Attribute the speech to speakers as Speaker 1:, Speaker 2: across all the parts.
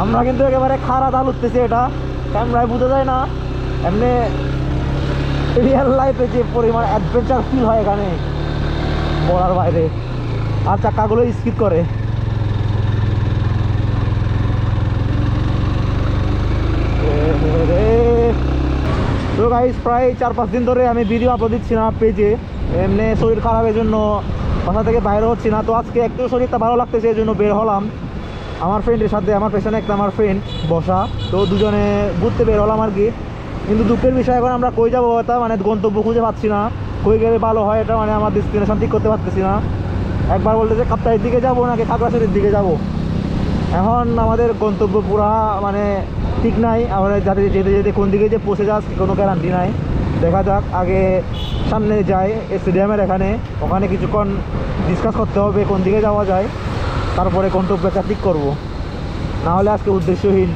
Speaker 1: আমরা কিন্তু একেবারে খাড়া দাল উঠতেছি, এটা ক্যামেরায় বোঝা যায় না, এমনি রিয়েল লাইফে যে পরিমাণ অ্যাডভেঞ্চার ফিল হয় এখানে বলার বাইরে। আর চাকাগুলো স্কিপ করে। তো গাইস প্রায় 4-5 দিন ধরে আমি ভিডিও আপলোড দিচ্ছি না পেজে, এমনি শরীর খারাপের জন্য বাসা থেকে বাইরে হচ্ছি না। তো আজকে একটু শরীরটা ভালো লাগতেছে, এই জন্য বের হলাম আমার ফ্রেন্ডের সাথে। আমার পেছনে একটা আমার ফ্রেন্ড বসা, তো দুজনে ঘুরতে বের হলাম আর কি। কিন্তু দুঃখের বিষয় এখন আমরা কই যাবো এটা মানে গন্তব্য খুঁজে পাচ্ছি না, কই গেলে ভালো হয় এটা মানে আমার ডেস্টিনেশন ঠিক করতে পারতেছি না। একবার বলতেছে কাপ্তাইয়ের দিকে যাবো নাকি খাগড়াছড়ির দিকে যাব। এখন আমাদের গন্তব্য পুরা মানে ঠিক নাই, আমরা যাতে যেতে যেতে কোন দিকে যে পৌঁছে যাচ্ছে কোনো গ্যারান্টি নাই। দেখা যাক, আগে সামনে যাই স্টেডিয়ামের এখানে, ওখানে কিছুক্ষণ ডিসকাস করতে হবে কোন দিকে যাওয়া যায়, তারপরে গন্তব্যটা ঠিক করব, না হলে আজকে উদ্দেশ্যহীন।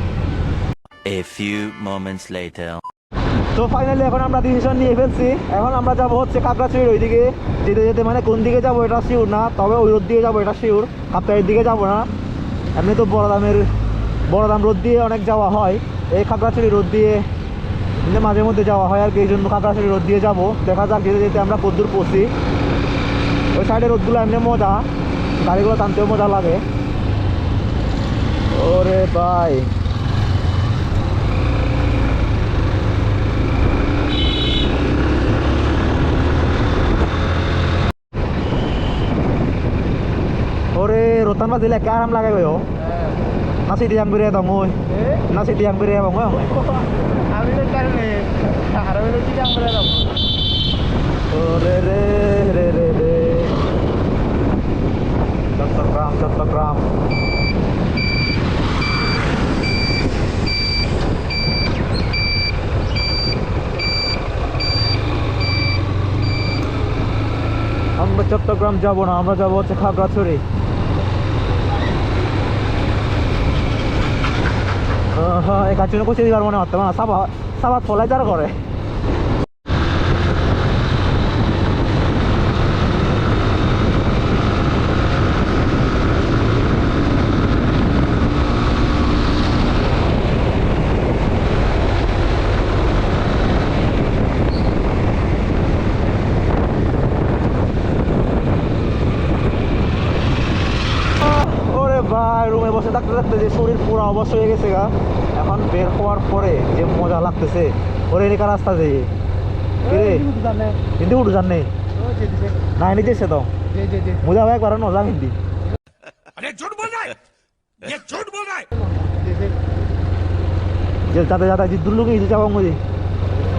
Speaker 2: A few moments later.
Speaker 1: তো ফাইনালি এখন আমরা ডিসিশন নিয়ে ফেলছি, এখন আমরা যাবো হচ্ছে খাগড়াছড়ির ওই দিকে। যেতে যেতে মানে কোন দিকে যাবো এটা শিওর না, তবে ওই রোড দিয়ে যাবো এটা শিওর, কাপ্তাইয়ের দিকে যাবো না। এমনি তো বড়দাম রোড দিয়ে অনেক যাওয়া হয়, এই খাগড়াছড়ি রোড দিয়ে মাঝে মধ্যে যাওয়া হয় আর কি, এই জন্য খাগড়াছড়ি রোড দিয়ে যাবো। দেখা যাক যেতে যেতে আমরা কতদূর পৌঁছি। ওই সাইডের রোডগুলো এমনি মজা, গাড়িগুলো টানতেও মজা লাগে। ওরে ভাই ওরে rotan ba sila karam lagay ko yo. Nasi diang bire ta moy. Nasi diang bire ba moy.
Speaker 3: আমি তো কারণে আর আমি কি কাম করে দাও
Speaker 1: Ore re re re re. Chattogram. আমরা চট্টগ্রাম যাব না, আমরা যাব হচ্ছে খাগড়াছড়ি। হ্যাঁ এই কাছে কোচে দিবার মনে হতো না, সাবাত ফলাই যারা করে। ভাই রুমে বসে থাকতে থাকতে যে শরীর পুরো অবশ হয়ে গেছে গা, এখন বের হওয়ার পরে যে মজা লাগতেছে। ওরে এদিকে রাস্তা দিয়ে কিরে হিন্দি উঠু জান নেই না হিন্দি যেছে তো মজা ভাই একবার নজা হিন্দি যে যাতে যাতে জিদ্দুর লোক হিন্দি যাবো মুজি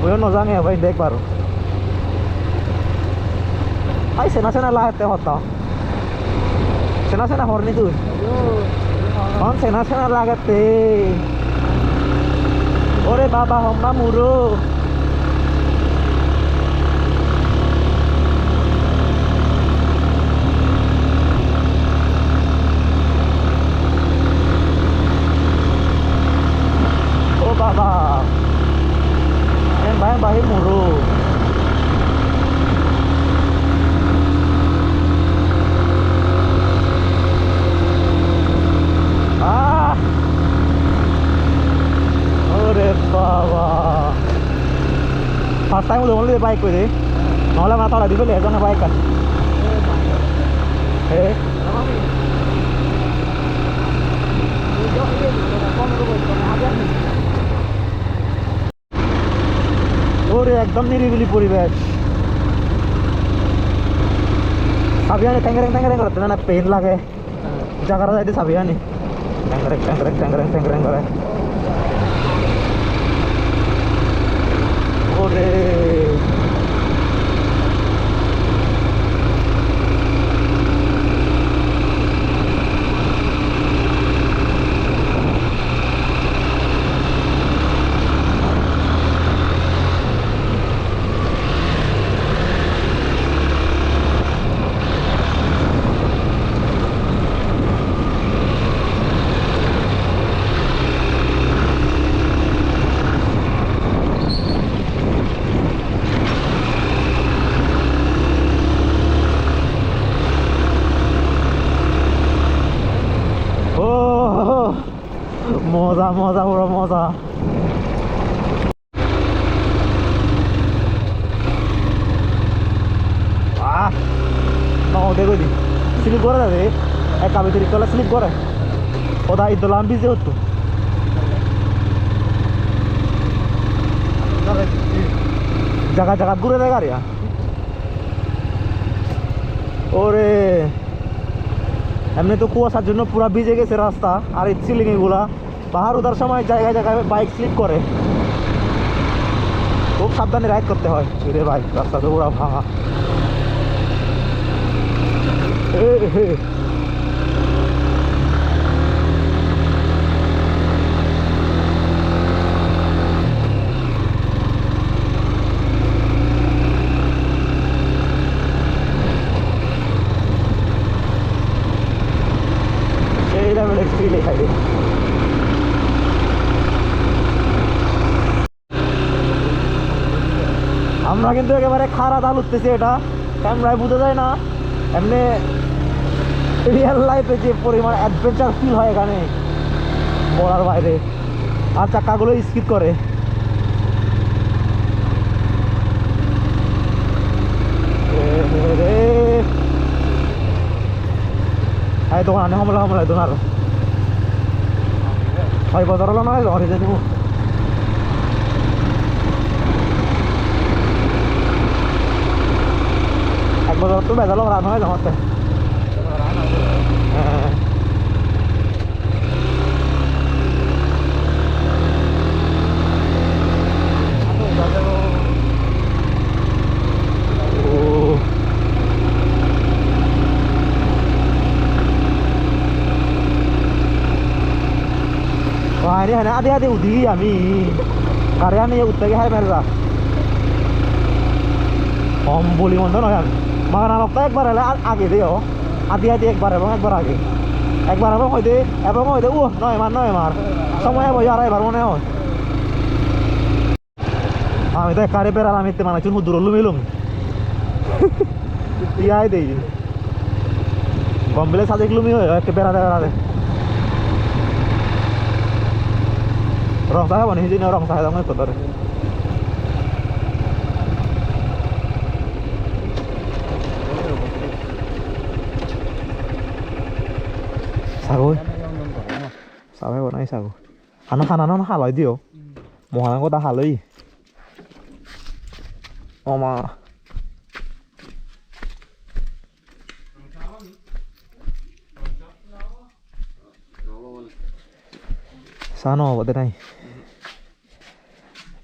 Speaker 1: ওই নজা নে ভাই দেখ পারো আই সেনা সেনা লাগাতে হতো সেনা হরনি তুই on sena lagate ore baba homma muro oh baba em bahe muro First time udah mulai baik gue, malah nggak tahu lagi gue lihat jangan baik kan. ওরে একদম নিরিবিলি পরিবেশ। সাবিয়ানি ট্যাংরেং করতে না পেন লাগে জায়গাটা যাইতে সাবিয়ানি ট্যাংরেং করে ওরে মজা মজা পুরো মজা। দেখো দি স্লিপ করে যাবে এক কাবে তৈরি করলে স্লিপ করে ওদা ইদ্দোল আমি বিজে হতো জায়গা জায়গা ঘুরে দেয় গাড়িয়া ওরে এমনি তো কুয়াশার জন্য পুরা ভিজে গেছে রাস্তা আর এই সিলিং এগুলা পাহাড় উঠার সময় জায়গায় জায়গায় বাইক স্লিপ করে খুব সাবধানে রাইড করতে হয় রে ভাই রাস্তা তো পুরা ভাঙা সেই লেভেলের ফিল এখানে আমরা কিন্তু একেবারে খারাপ দাল উঠতেছি এটা ক্যামেরায় বোঝা যায় না এমনি রিয়েল লাইফে যে পরিমাণ অ্যাডভেঞ্চার ফিল হয় এখানে বলার বাইরে আর চাকাগুলো স্কিড করে এই দোকান হামলা হামলা দোকান ছয় বছর হলো নয় ঘরে যে দেবো এক বছর তো বেজালো রান হয় জমাতে wah ini hati-hati udi ami karya nih udah hai merza om boli mondo no kan makan alok tak ekbar hele age deo hati-hati ekbar age ekbar abang hoide noy mar সময় বই আর এবার মনে হয় আমি তো কারে পেরাল আমি তে মানে চুন দূর লুমিলুম ইয়াই দেই গম্বলে সাজে লুমি হয় একে পেরা দেয় rong saya mana sini rong saya tangan kotor sago sao vậy này sao anh nó haloi dio mùa hắn có ta haloi mà sao nó vậy này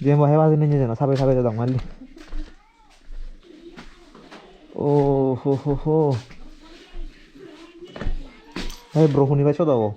Speaker 1: dia mau hewan ini aja, sampai datang mali. Oh, ho. Hey bro, huni baca tau?